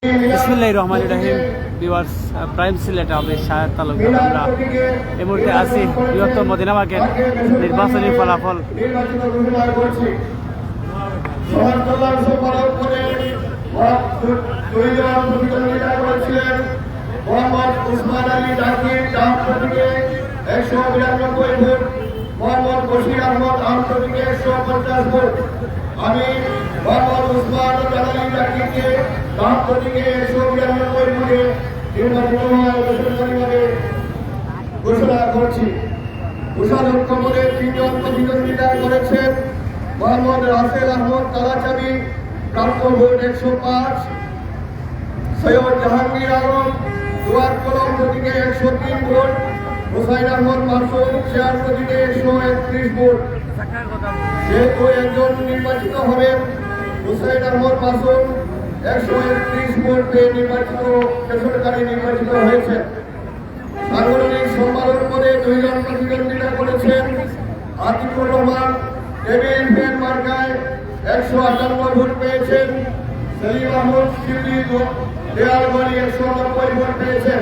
বিসমিল্লাহির রহমানির রহিম। Viewers, prime Sylhet আমাদের শাহেদ তালুকদার। আমরা এই মুহূর্তে আছি বৃহত্তর মদিনা মার্কেট নির্বাচনী ফলাফল। মোহাম্মদ উসমান আলী জাকির ডান প্রতীকে 192 ভোট, মোহাম্মদ বশির আহমদ আম প্রতীকে 150 ভোট। আমি মোহাম্মদ উসমান আলী জাকিরকে ডান প্রতীকে 192 ভোটে নির্বাচিত বেসরকারিভাবে ঘোষণা করছি। কোষাধ্যক্ষ পদে 3 জন প্রতিদ্বন্দ্বিতা করেছেন। মোহাম্মদ রাসেল আহমদ কালাচাবি প্রাপ্ত ভোট 105, সৈয়দ জাহাঙ্গীর আলম দুয়ার কলম প্রতীকে 103 ভোট, হুসাইন আহমদ মাসুদ চেয়ার প্রতীকে 131 ভোট। যেহেতু একজন নির্বাচিত হবেন, হুসাইন আহমদ মাসুদ 131 ভোট পেয়ে বেসরকারি নির্বাচিত হয়েছে। সাংগঠনিক সম্পাদক পদে 2 জন প্রতিদ্বন্দ্বিতা করেছেন। আতিকুর রহমান টেবিল ফ্যান মার্কায় 158 ভোট পেয়েছেন। সেলিম আহমদ শিবলি দেয়ালবাড়ি 190 ভোট পেয়েছেন।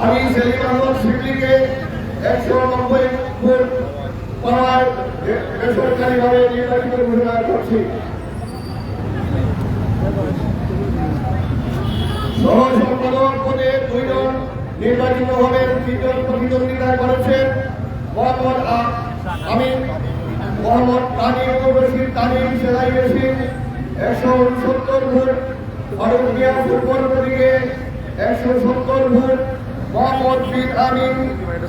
আমি সেলিম আহমদ শিবলিকে 190 ভোট পাওয়ায় বেসরকারিভাবে নির্বাচিত ঘোষণা করছি। সহ সম্পাদক পদে 2 জন নির্বাচিত হবেন। 3 জন প্রতিদ্বন্দ্বিতা করেছেন। মোহাম্মদ তানিম রশিদ তানিম সেলাই মেশিন 169 ভোট, ফারুক মিয়া ফুটবল প্রতীকে 170 ভোট, মোহাম্মদ বিন আমিন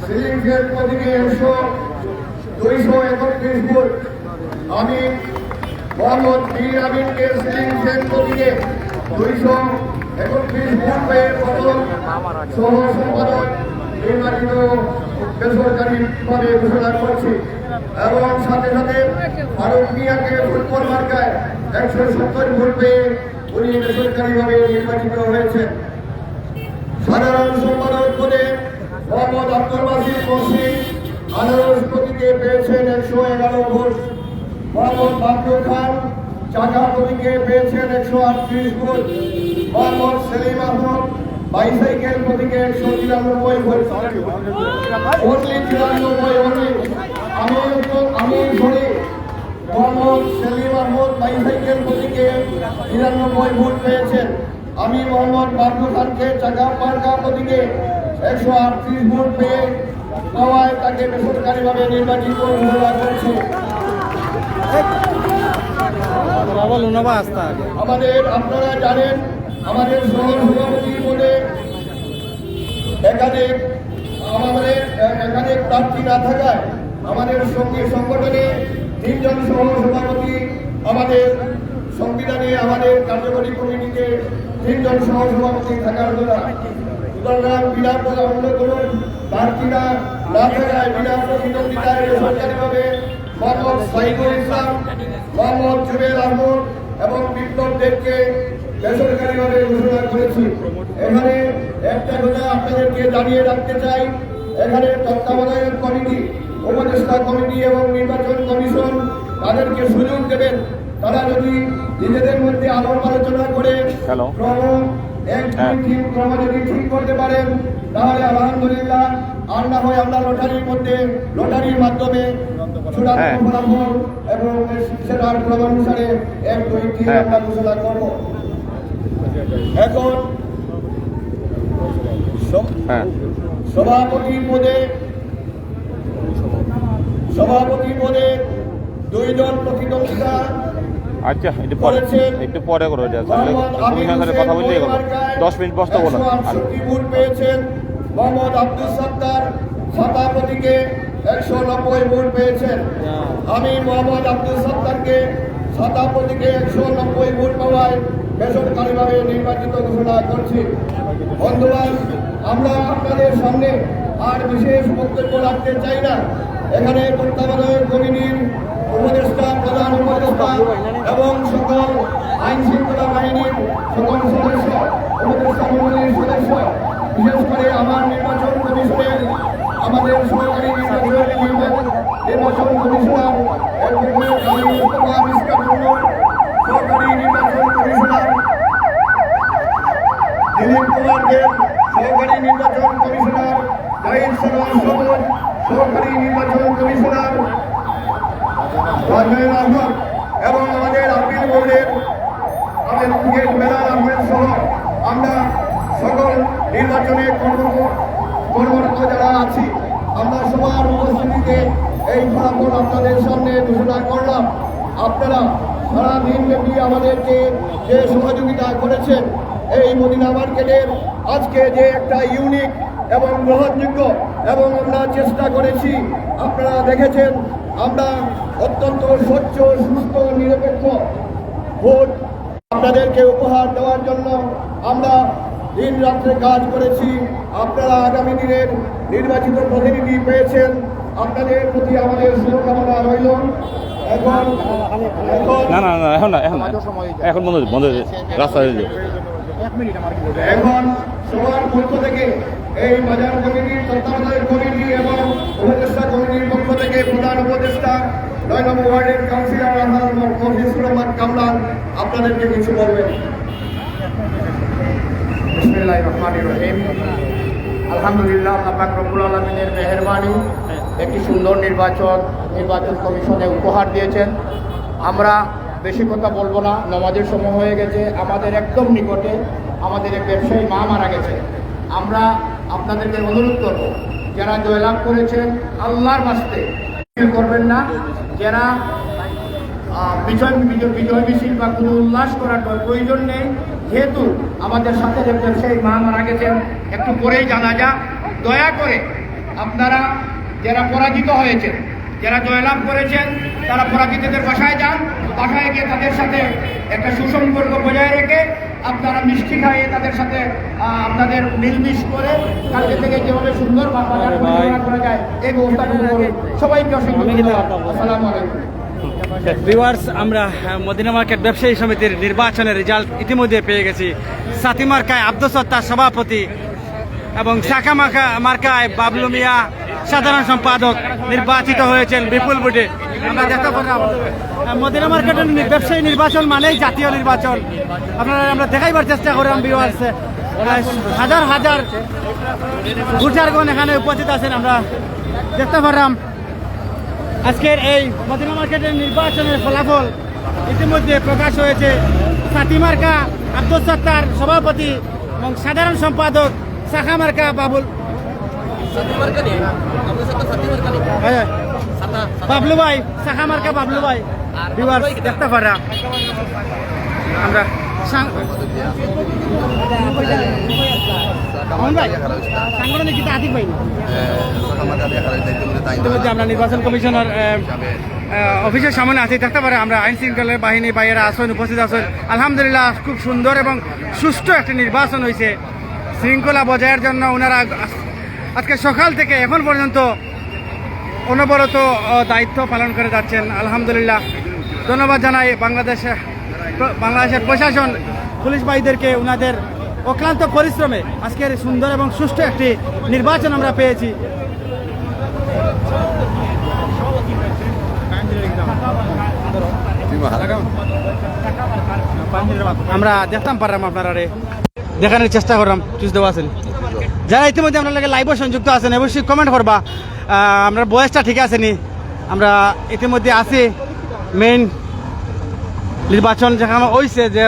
সিলিং ফ্যান প্রতীকে 231 ভোট। আমি মোহাম্মদ বিন আমিনকে সিলিং ফ্যান প্রতীকে 231 ভোট পেয়ে প্রথম সহ সম্পাদক নির্বাচিত বেসরকারিভাবে ঘোষণা করছি। এবং সাথে সাথে ফারুক মিয়াকে ফুটবল মার্কায় 170 ভোট পেয়ে উনি বেসরকারিভাবে নির্বাচিত হয়েছেন। সাধারণ সম্পাদক পদে মোহাম্মদ আব্দুল বাসির মসজিদ আনারস প্রতীকে পেয়েছেন 111 ভোট, মোহাম্মদ বাবলু খান চাকা প্রতীকে পেয়েছেন 138 ভোট, মোহাম্মদ সেলিম আহমদ বাইসাইকেল প্রতীকে 193 ভোট। অনলি 93 আমি ধরে মোহাম্মদ সেলিম আহমদ বাইসাইকেল প্রতীকে 99 ভোট পেয়েছেন। আমি মোহাম্মদ বাবলু খানকে চাকা মার্কা প্রতীকে 138 ভোট পেয়ে পাওয়ায় তাকে বেসরকারিভাবে নির্বাচিত ঘোষণা করছি। আপনারা জানেন আমাদের শহর সভাপতি বলে একাধিক প্রার্থী না থাকায় আমাদের সংগঠনে 3 জন সহ সভাপতি, আমাদের সংবিধানে আমাদের কার্যকরী কমিটিতে 3 জন সহ সভাপতি থাকার কথা। সুতরাং বিনা অন্য কোনো প্রার্থীরা না থাকায় বিনা প্রতিদ্বন্দ্বিতায় বেসরকারিভাবে মোহাম্মদ সাইদুল ইসলাম, মোহাম্মদ জুবেল আহমদ এবং বিপ্লব দেবকে বেসরকারিভাবে ঘোষণা করেছি। এখানে একটা কথা আপনাদেরকে জানিয়ে রাখতে চাই, এখানে তত্ত্বাবধায়ক কমিটি, উপদেষ্টা কমিটি এবং নির্বাচন কমিশন তাদেরকে সুযোগ দেবেন। তারা যদি নিজেদের মধ্যে আলাপ আলোচনা করে ক্রম যদি ঠিক করতে পারেন তাহলে আলহামদুলিল্লাহ, আর না হয় আমরা লটারির মাধ্যমে চূড়ান্ত ফলাফল এবং সেটার ক্রমানুসারে 1, 2, 3 আমরা ঘোষণা করব। এখন সভাপতি পদে 2 জন প্রতিদ্বন্দ্বিতা। আচ্ছা, একটু পরে করো, কথা বললে 10 মিনিট বসতে বলো। ভোট পেয়েছেন। মোহাম্মদ আব্দুল সত্তার সাদা প্রতীকে 190 ভোট পেয়েছেন। আমি মোহাম্মদ আব্দুল সত্তারকে সাদা প্রতীকে 190 ভোট পাওয়ায় বেসরকারিভাবে নির্বাচিত ঘোষণা করছি। বন্ধুগণ, আমরা আপনাদের সামনে আর বিশেষ বক্তব্য রাখতে চাই না। এখানে তত্ত্বাবধায়ক কমিটির উপদেষ্টা, প্রধান উপদেষ্টা এবং সকল আইন শৃঙ্খলা বাহিনীর সকল সদস্য, উপদেষ্টা মন্ডলীর সদস্য, বিশেষ করে আমার নির্বাচন কমিশনের আমাদের সরকারি নির্বাচন কমিশনার সরকারি নির্বাচন কমিশনার দিলীপ কুমার দেব, সহকারী নির্বাচন কমিশনার, জাহিদ সানোয়ার সবুজ, সহকারী নির্বাচন কমিশনার, রাজনৈতিক আহমদ এবং আমাদের আপিল বোর্ডের অ্যাডভোকেট বেলাল আহমেদ সহ আমরা সকল নির্বাচনে কর্মরত যারা আছি আমরা সবার উপস্থিতিতে এই ফলাফল আপনাদের সামনে ঘোষণা করলাম। আপনারা সারাদিন ব্যাপী আমাদেরকে যে সহযোগিতা করেছেন এই মদিনা মার্কেটের আজকে যে একটা ইউনিক এবং গ্রহণযোগ্য এবং আমরা চেষ্টা করেছি, আপনারা দেখেছেন আমরা অত্যন্ত স্বচ্ছ সুস্থ নিরপেক্ষ ভোট আপনাদেরকে উপহার দেওয়ার জন্য আমরা দিন রাত্রে কাজ করেছি। আপনারা আগামী দিনের নির্বাচিত প্রতিনিধি পেয়েছেন, আপনাদের প্রতি আমাদের শুভকামনা রইল। এখন না না না এখন না এখন বন্ধ বন্ধ রাস্তা এখন সবার পক্ষ থেকে এই বাজার কমিটির তত্ত্বাবধায়ক কমিটি এবং উপদেষ্টা কমিটির পক্ষ থেকে প্রধান উপদেষ্টা 9 নম্বর ওয়ার্ডের কাউন্সিলর মফিজুর রহমান কামরান আপনাদেরকে কিছু বলবেন। বিসমিল্লাহির রহমানির রহিম। আলহামদুলিল্লাহ, আল্লাহ পাক রব্বুল আলামিনের মেহেরবানি একটি সুন্দর নির্বাচন কমিশনে উপহার দিয়েছেন। আমরা বেশি কথা বলবো না, নামাজের সময় হয়ে গেছে। আমাদের একদম নিকটে আমাদের এক ব্যবসায়ী মা মারা গেছে। আমরা আপনাদেরকে অনুরোধ করব, যারা জয়লাভ করেছেন আল্লাহর বাস্তে করবেন না, যারা বিজয় মিছিল বা কোনো উল্লাস করার প্রয়োজন নেই। যেহেতু আমাদের সাথে যে ব্যবসায়ী মা মারা গেছেন, একটু পরেই জানা যা, দয়া করে আপনারা যারা পরাজিত হয়েছেন, যারা জয়লাভ করেছেন, তারা পরাজিতদের বাসায় যান। বাসায় গিয়ে তাদের সাথে একটা সুসম্পর্ক বজায় রেখে আপনারা মিষ্টি খাইয়ে তাদের সাথে আপনাদের মিলমিশ করে কালকে থেকে যেভাবে সুন্দর বাজার পরিচালনা করা যায় এই ব্যবস্থাটুকু করুন। সবাইকে অসংখ্য ধন্যবাদ। আসসালামু আলাইকুম। ভিউয়ার্স, আমরা মদিনা মার্কেট ব্যবসায়ী সমিতির নির্বাচনের রেজাল্ট ইতিমধ্যে পেয়ে গেছি। সাথী মার্কায় আব্দুল সত্তার সভাপতি এবং শাখা মার্কায় বাবলু মিয়া সাধারণ সম্পাদক নির্বাচিত হয়েছেন বিপুল ভোটে। আমরা দেখতে পারলাম মদিনা মার্কেটের ব্যবসায়ী নির্বাচন মানেই জাতীয় নির্বাচন। আপনারা আমরা দেখাইবার চেষ্টা করলাম। ভিউয়ার্স, হাজার হাজার ভোটারগণ এখানে উপস্থিত আছেন। আমরা দেখতে পারলাম আজকের এই মদিনা মার্কেটের নির্বাচনের ফলাফল ইতিমধ্যে প্রকাশ হয়েছে। সাথী মার্কা আব্দুল সত্তার সভাপতি এবং সাধারণ সম্পাদক শাখা মার্কা বাবলু ভাই, শাখা মার্কা বাবলু ভাই। ভিউয়ার্স, দেখতে পারা আমরা আমরা নির্বাচন কমিশনার অফিসের সামনে আছি। দেখতে পারে আমরা আইন শৃঙ্খলা বাহিনী বাইরে আসেন, উপস্থিত আছেন। আলহামদুলিল্লাহ, খুব সুন্দর এবং সুষ্ঠু একটা নির্বাচন হয়েছে। শৃঙ্খলা বজায়ের জন্য ওনারা আজকে সকাল থেকে এখন পর্যন্ত অনবরত দায়িত্ব পালন করে যাচ্ছেন। আলহামদুলিল্লাহ, ধন্যবাদ জানাই বাংলাদেশের প্রশাসন, পুলিশ ভাইদেরকে ওনাদের অক্লান্ত পরিশ্রমে আজকের সুন্দর এবং সুষ্ঠু একটি নির্বাচন আমরা পেয়েছি। আমরা দেখতাম পারলাম, আপনারা দেখানোর চেষ্টা করলাম। চুজ দেওয়া আছেন যারা ইতিমধ্যে আপনার লাগে লাইভও সংযুক্ত আছেন, অবশ্যই কমেন্ট করবা আপনার বয়সটা ঠিক আছে নি। আমরা ইতিমধ্যে আছি মেইন নির্বাচন যেখানে হয়েছে, যে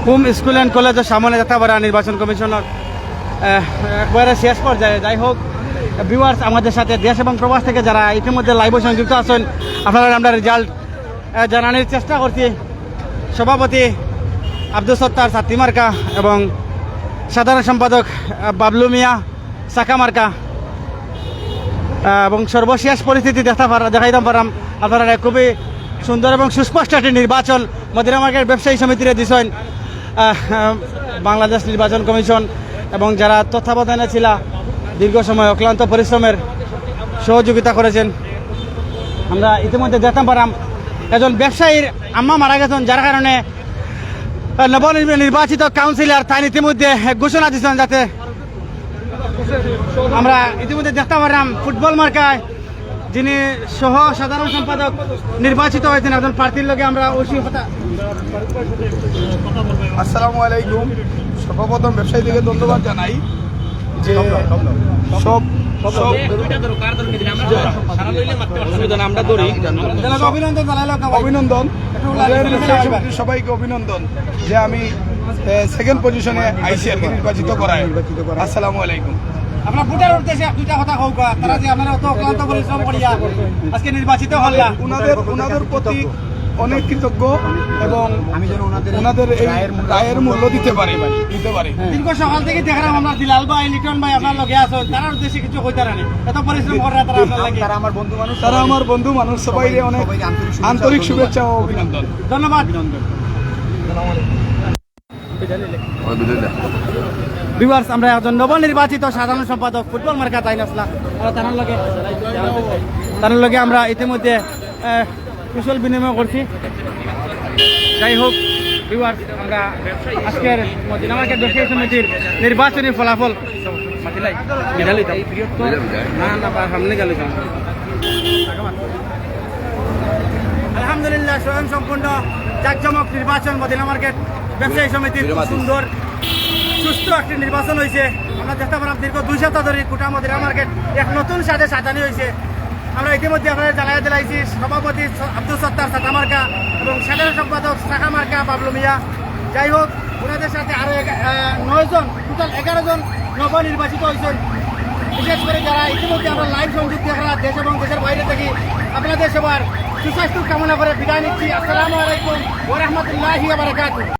হোম স্কুল অ্যান্ড কলেজের সামনে যেতে পারে নির্বাচন কমিশনের একবারে শেষ পর্যায়ে। যাই হোক ভিউয়ার্স, আমাদের সাথে দেশ এবং প্রবাস থেকে যারা ইতিমধ্যে লাইভে সংযুক্ত আছেন, আপনারা আমরা রেজাল্ট জানানোর চেষ্টা করছি। সভাপতি আব্দুল সত্তার সাথী মার্কা এবং সাধারণ সম্পাদক বাবলু মিয়া শাখা মার্কা। এবং সর্বশেষ পরিস্থিতি দেখাইতাম পারাম আপনারা। খুবই সুন্দর এবং সুস্পষ্ট একটি নির্বাচন মদিনা মার্কেট ব্যবসায়ী সমিতির দিছেন বাংলাদেশ নির্বাচন কমিশন এবং যারা তত্ত্বাবধানে ছিল দীর্ঘ সময় অক্লান্ত পরিশ্রমের সহযোগিতা করেছেন। আমরা ইতিমধ্যে দেখতাম পারাম একজন ব্যবসায়ীর আম্মা মারা গেছেন, যার কারণে নবনির্বাচিত কাউন্সিলর তাই ইতিমধ্যে ঘোষণা দিচ্ছেন যাতে আমরা ইতিমধ্যে দেখতে পারলাম ফুটবল মার্কায় যিনি সহ সাধারণ সম্পাদক নির্বাচিত হয়েছেন একজন প্রার্থীর লগে আমরা ওসি কথা আসসালামু আলাইকুম। সর্বপ্রথম ব্যবসায়ীদেরকে ধন্যবাদ জানাই যে সব অভিনন্দন জানাইল অভিনন্দন সবাইকে অভিনন্দন যে আমি সেকেন্ড পজিশনে আইসি আর কি নির্বাচিত করায়। আসসালামু আলাইকুম। আপনার ভোটার উদ্দেশ্যে দুইটা কথা হোক তারা যে আপনারা অত অক্লান্ত পরিশ্রম করিয়া আজকে নির্বাচিত হল্লা ওনাদের প্রতি অনেক কৃতজ্ঞ এবং ওনাদের এই রায়ের মূল্য দিতে পারি। দীর্ঘ সকাল থেকে দেখলাম আমরা দিলাল ভাই লিটন ভাই আপনার লগে আছো তার উদ্দেশ্যে কিছু কইতে রানি এত পরিশ্রম করে তারা আপনার লাগে তারা আমার বন্ধু মানুষ, সবাই অনেক আন্তরিক শুভেচ্ছা ও অভিনন্দন। ধন্যবাদ। ভিউয়ার্স আমরা একজন নবনির্বাচিত সাধারণ সম্পাদক ফুটবল মার্কা তাইন আসলাম তার লগে আমরা ইতিমধ্যে কুশল বিনিময় করছি। যাই হোক ভিউয়ার্স আমরা আজকের মদিনা মার্কেট ব্যবসায়ী সমিতির নির্বাচনী ফলাফল আলহামদুলিল্লাহ স্বয়ং সম্পূর্ণ জাকজমক নির্বাচন মদিনা মার্কেট ব্যবসায়ী সমিতির খুব সুন্দর সুস্থ একটি নির্বাচন হয়েছে। আমরা দেখতে পারাম দীর্ঘ 2 সপ্তাহ ধরে গোটা মদিনা মার্কেট এক নতুন সাজে সাজানি হয়েছে। আমরা ইতিমধ্যে আপনাদের জানাই দিলাইছি সভাপতি আব্দুল সত্তার সাকা মার্কা এবং সাধারণ সম্পাদক সাকা মার্কা বাবলু মিয়া। যাই হোক ওনাদের সাথে আরও 9 জন টোটাল 11 জন নবনির্বাচিত হয়েছেন। বিশেষ করে যারা ইতিমধ্যে আমরা লাইভ সংযুক্ত আমরা দেশ এবং দেশের বাইরে থেকে আপনাদের সবার সুস্বাস্থ্য কামনা করে বিদায় নিচ্ছি। আসসালামু আলাইকুম ওয়া রাহমাতুল্লাহি ওয়া বারাকাতুহু।